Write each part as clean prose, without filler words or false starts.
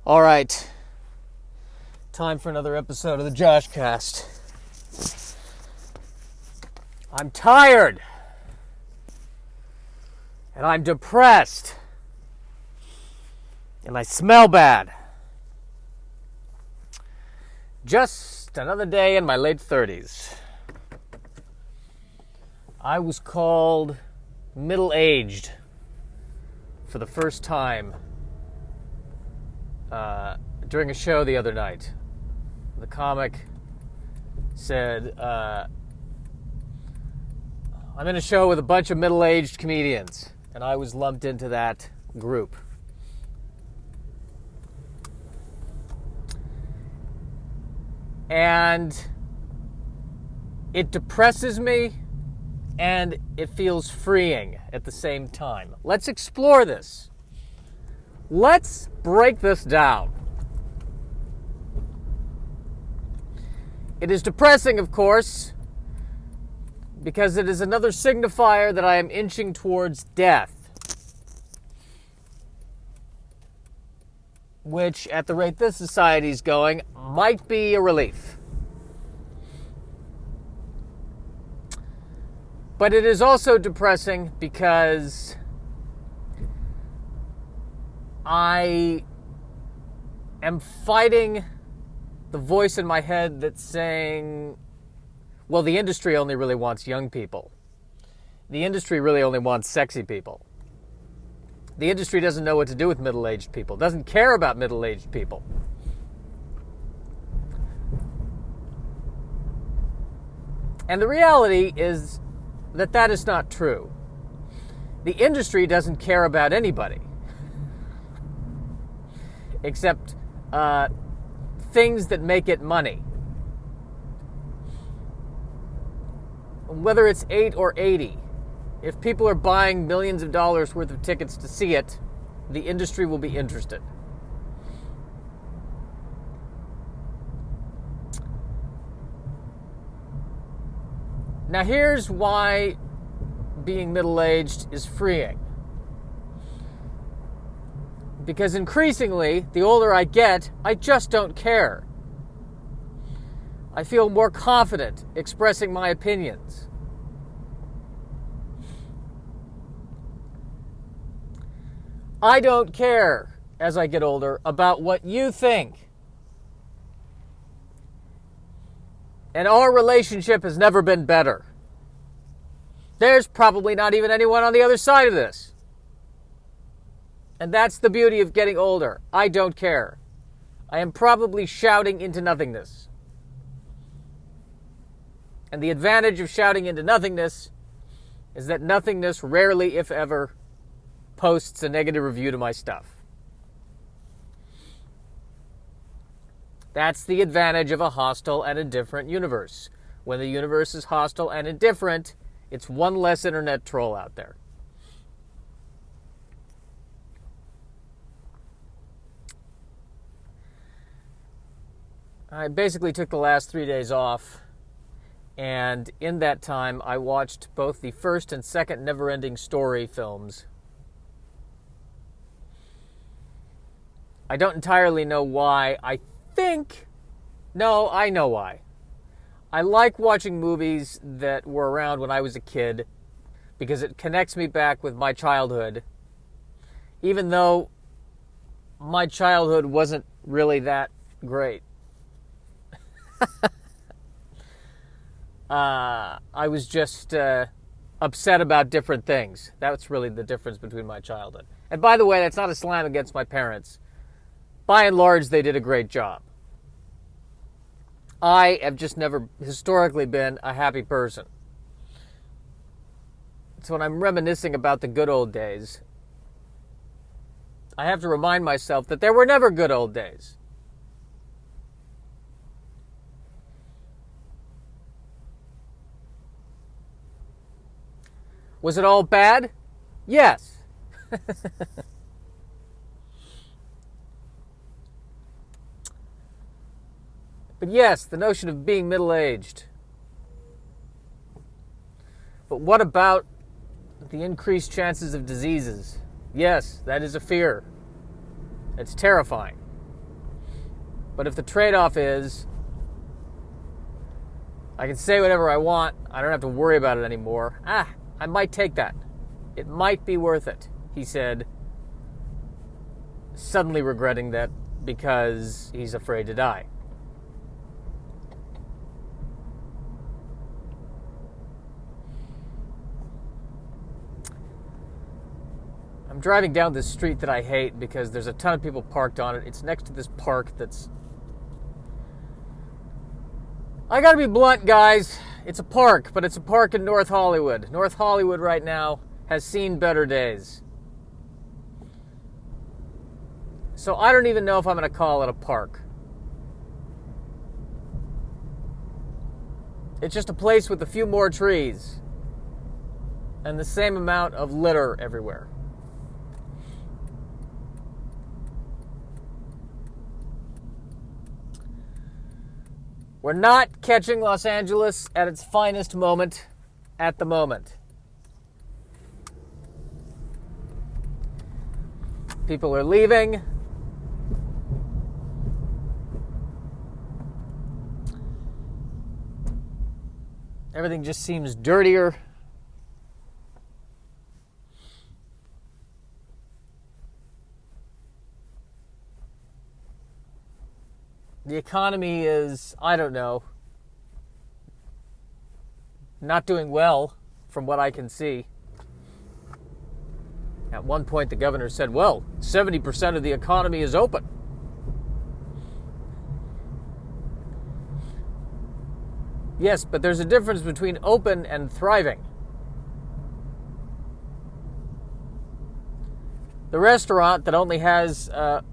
All right, time for another episode of the Josh Cast. I'm tired, and I'm depressed, and I smell bad. Just another day in my late 30s. I was called middle-aged for the first time during a show the other night. The comic said, I'm in a show with a bunch of middle-aged comedians, and I was lumped into that group. And it depresses me, and it feels freeing at the same time. Let's explore this. Let's break this down. It is depressing, of course, because it is another signifier that I am inching towards death, which, at the rate this society is going, might be a relief. But it is also depressing because I am fighting the voice in my head that's saying, well, the industry only really wants young people. The industry really only wants sexy people. The industry doesn't know what to do with middle-aged people, doesn't care about middle-aged people. And the reality is that is not true. The industry doesn't care about anybody, except things that make it money. Whether it's 8 or 80, if people are buying millions of dollars worth of tickets to see it, the industry will be interested. Now here's why being middle-aged is freeing. Because increasingly, the older I get, I just don't care. I feel more confident expressing my opinions. I don't care, as I get older, about what you think. And our relationship has never been better. There's probably not even anyone on the other side of this. And that's the beauty of getting older. I don't care. I am probably shouting into nothingness. And the advantage of shouting into nothingness is that nothingness rarely, if ever, posts a negative review to my stuff. That's the advantage of a hostile and indifferent universe. When the universe is hostile and indifferent, it's one less internet troll out there. I basically took the last 3 days off, and in that time I watched both the first and second Neverending Story films. I don't entirely know why. I know why. I like watching movies that were around when I was a kid because it connects me back with my childhood, even though my childhood wasn't really that great. I was just upset about different things. That's really the difference between my childhood. And by the way, that's not a slam against my parents. By and large, they did a great job. I have just never historically been a happy person. So when I'm reminiscing about the good old days, I have to remind myself that there were never good old days. Was it all bad? Yes. But yes, the notion of being middle-aged. But what about the increased chances of diseases? Yes, that is a fear. It's terrifying. But if the trade-off is I can say whatever I want, I don't have to worry about it anymore, I might take that. It might be worth it, he said, suddenly regretting that because he's afraid to die. I'm driving down this street that I hate because there's a ton of people parked on it. It's next to this park that's... I gotta be blunt, guys. It's a park, but it's a park in North Hollywood. North Hollywood right now has seen better days. So I don't even know if I'm going to call it a park. It's just a place with a few more trees and the same amount of litter everywhere. We're not catching Los Angeles at its finest moment at the moment. People are leaving. Everything just seems dirtier. The economy is, I don't know, not doing well from what I can see. At one point, the governor said, well, 70% of the economy is open. Yes, but there's a difference between open and thriving. The restaurant that only has, that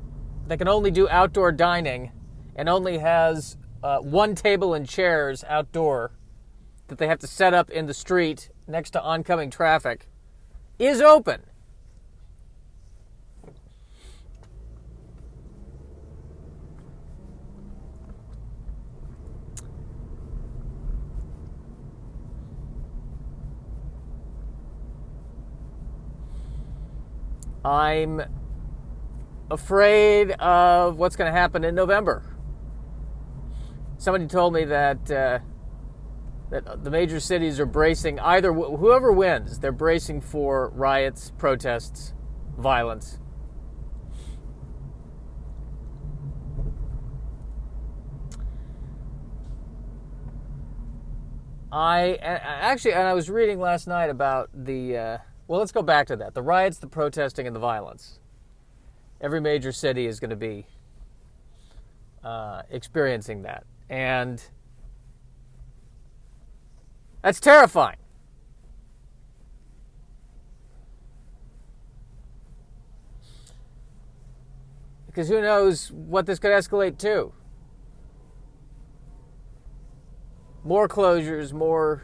can only do outdoor dining and only has one table and chairs outdoor that they have to set up in the street next to oncoming traffic, is open. I'm afraid of what's going to happen in November. Somebody told me that that the major cities are bracing, either whoever wins, they're bracing for riots, protests, violence. I was reading last night about the well, let's go back to that. The riots, the protesting, and the violence. Every major city is going to be experiencing that. And that's terrifying. Because who knows what this could escalate to? More closures, more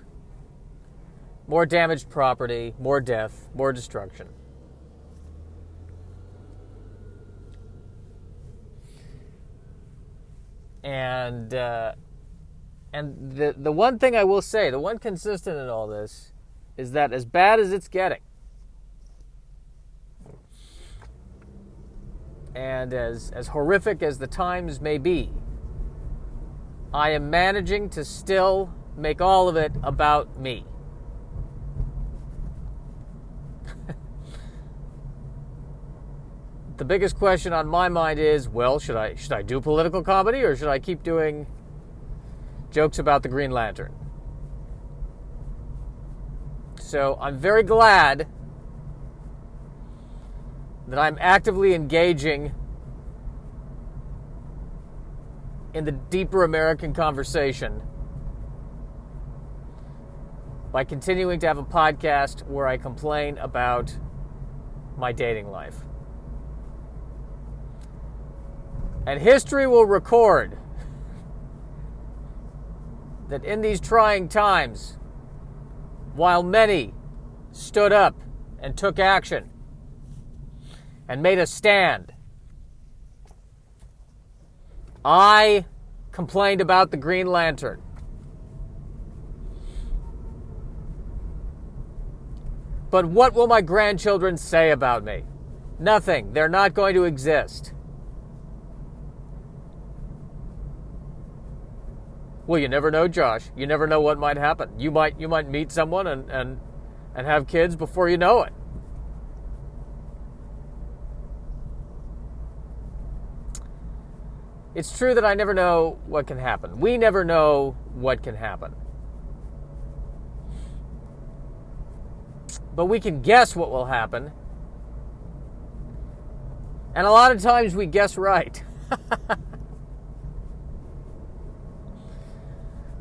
damaged property, more death, more destruction. And the one thing I will say, the one consistent in all this, is that as bad as it's getting, and as horrific as the times may be, I am managing to still make all of it about me. The biggest question on my mind is, well, should I do political comedy, or should I keep doing jokes about the Green Lantern? So I'm very glad that I'm actively engaging in the deeper American conversation by continuing to have a podcast where I complain about my dating life. And history will record that in these trying times, while many stood up and took action and made a stand, I complained about the Green Lantern. But what will my grandchildren say about me? Nothing. They're not going to exist. Well, you never know, Josh. You never know what might happen. You might meet someone and have kids before you know it. It's true that I never know what can happen. We never know what can happen. But we can guess what will happen. And a lot of times we guess right.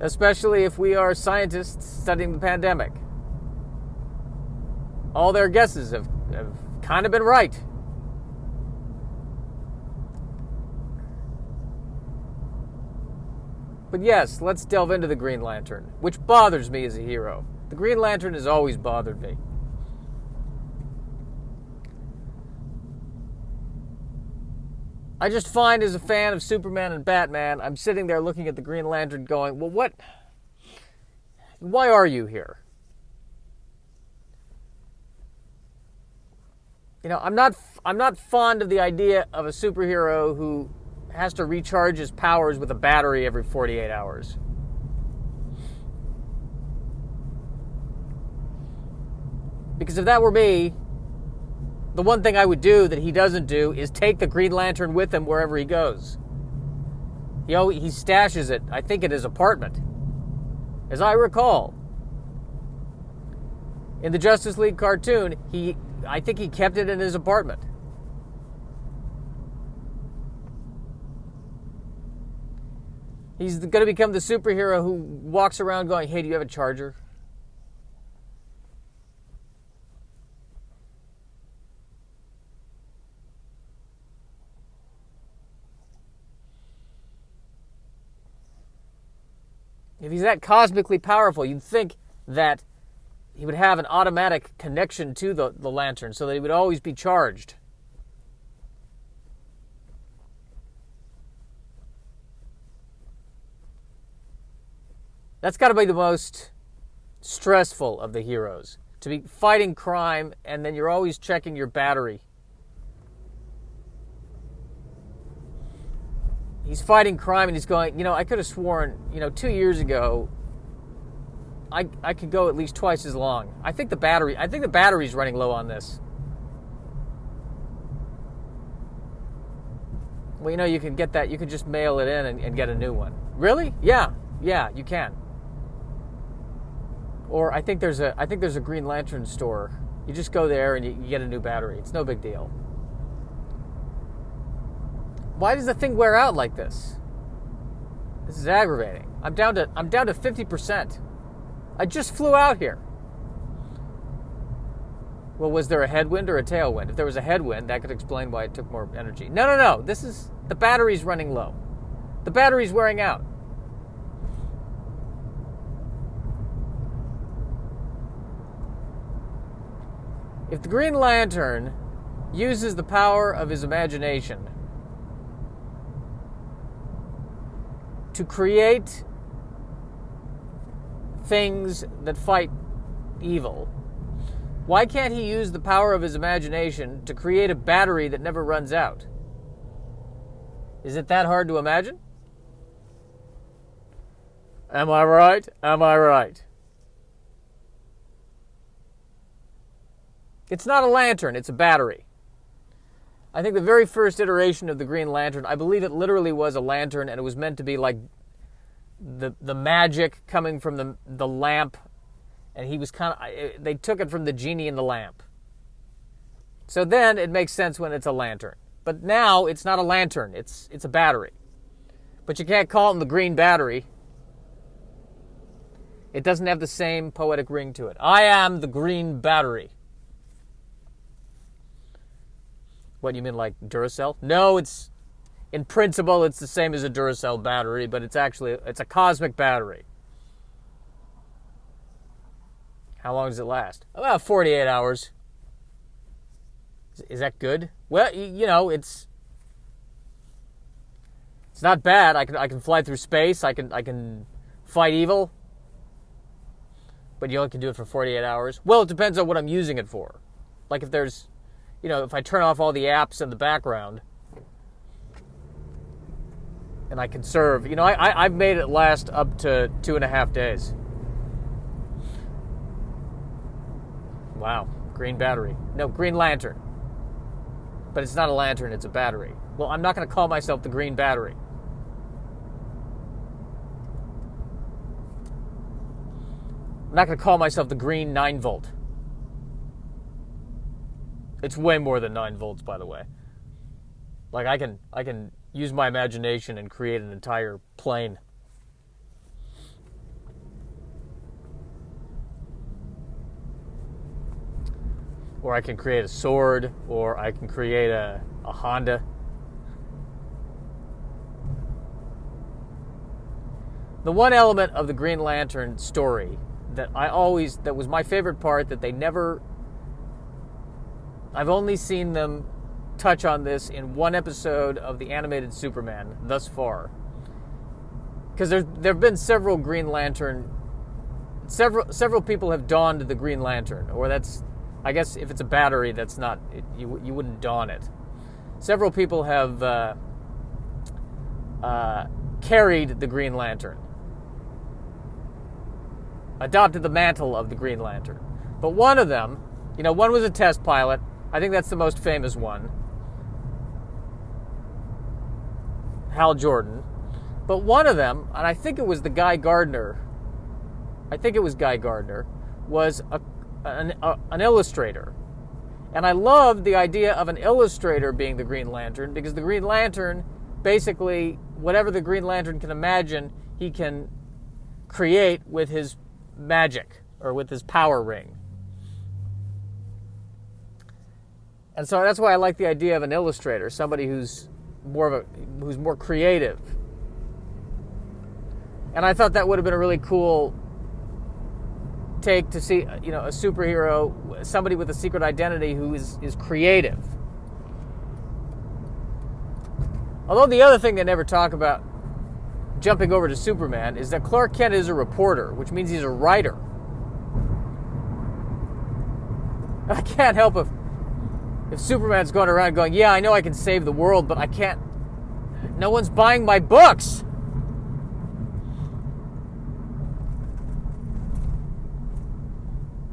Especially if we are scientists studying the pandemic. All their guesses have kind of been right. But yes, let's delve into the Green Lantern, which bothers me as a hero. The Green Lantern has always bothered me. I just find, as a fan of Superman and Batman, I'm sitting there looking at the Green Lantern going, well, what? Why are you here? You know, I'm not fond of the idea of a superhero who has to recharge his powers with a battery every 48 hours. Because if that were me, the one thing I would do that he doesn't do is take the Green Lantern with him wherever he goes. He stashes it, I think, at his apartment. As I recall, in the Justice League cartoon, I think he kept it in his apartment. He's going to become the superhero who walks around going, hey, do you have a charger? If he's that cosmically powerful, you'd think that he would have an automatic connection to the lantern so that he would always be charged. That's got to be the most stressful of the heroes. To be fighting crime and then you're always checking your battery. He's fighting crime and he's going, I could have sworn, 2 years ago, I could go at least twice as long. I think the battery's running low on this. Well, you can get that. You can just mail it in and get a new one. Really? Yeah, you can. Or I think there's a Green Lantern store. You just go there and you get a new battery. It's no big deal. Why does the thing wear out like this? This is aggravating. I'm down to 50%. I just flew out here. Well, was there a headwind or a tailwind? If there was a headwind, that could explain why it took more energy. No. The battery's running low. The battery's wearing out. If the Green Lantern uses the power of his imagination to create things that fight evil, why can't he use the power of his imagination to create a battery that never runs out? Is it that hard to imagine? Am I right? Am I right? It's not a lantern, it's a battery. I think the very first iteration of the Green Lantern, I believe it literally was a lantern, and it was meant to be like the magic coming from the lamp, and he was they took it from the genie in the lamp. So then it makes sense when it's a lantern. But now it's not a lantern, it's a battery. But you can't call it the Green Battery. It doesn't have the same poetic ring to it. I am the Green Battery. What, you mean like Duracell? No, in principle, it's the same as a Duracell battery, but it's a cosmic battery. How long does it last? About 48 hours. Is that good? Well, it's not bad. I can fly through space. I can fight evil. But you only can do it for 48 hours. Well, it depends on what I'm using it for. Like if there's, if I turn off all the apps in the background, and I conserve. You know, I've made it last up to 2.5 days. Wow, green battery. No, green lantern. But it's not a lantern, it's a battery. Well, I'm not going to call myself the green battery. I'm not going to call myself the green 9-volt. It's way more than 9 volts, by the way. Like, I can use my imagination and create an entire plane. Or I can create a sword, or I can create a Honda. The one element of the Green Lantern story that was my favorite part, that they never, I've only seen them touch on this in one episode of the animated Superman thus far. Because there have been several Green Lantern, several people have donned the Green Lantern, or that's, I guess if it's a battery, that's not, you wouldn't don it. Several people have carried the Green Lantern, adopted the mantle of the Green Lantern. But one of them, you know, one was a test pilot. I think that's the most famous one, Hal Jordan. But one of them, and I think it was the Guy Gardner, was an illustrator. And I loved the idea of an illustrator being the Green Lantern, because the Green Lantern, basically, whatever the Green Lantern can imagine, he can create with his magic, or with his power ring. And so that's why I like the idea of an illustrator, somebody who's more creative. And I thought that would have been a really cool take to see, you know, a superhero, somebody with a secret identity who is creative. Although the other thing they never talk about, jumping over to Superman, is that Clark Kent is a reporter, which means he's a writer. I can't help if Superman's going around going, yeah, I know I can save the world, but I can't, no one's buying my books.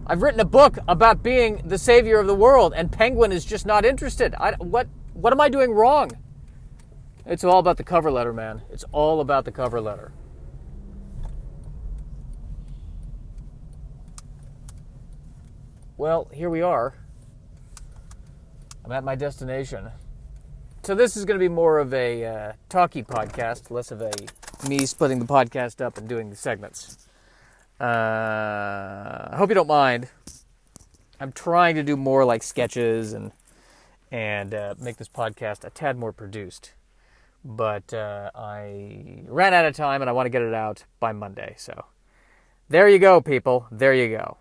I've written a book about being the savior of the world, and Penguin is just not interested. What am I doing wrong? It's all about the cover letter, man. It's all about the cover letter. Well, here we are. I'm at my destination. So this is going to be more of a talky podcast, less of a me splitting the podcast up and doing the segments. I hope you don't mind. I'm trying to do more like sketches and make this podcast a tad more produced. But I ran out of time and I want to get it out by Monday. So there you go, people. There you go.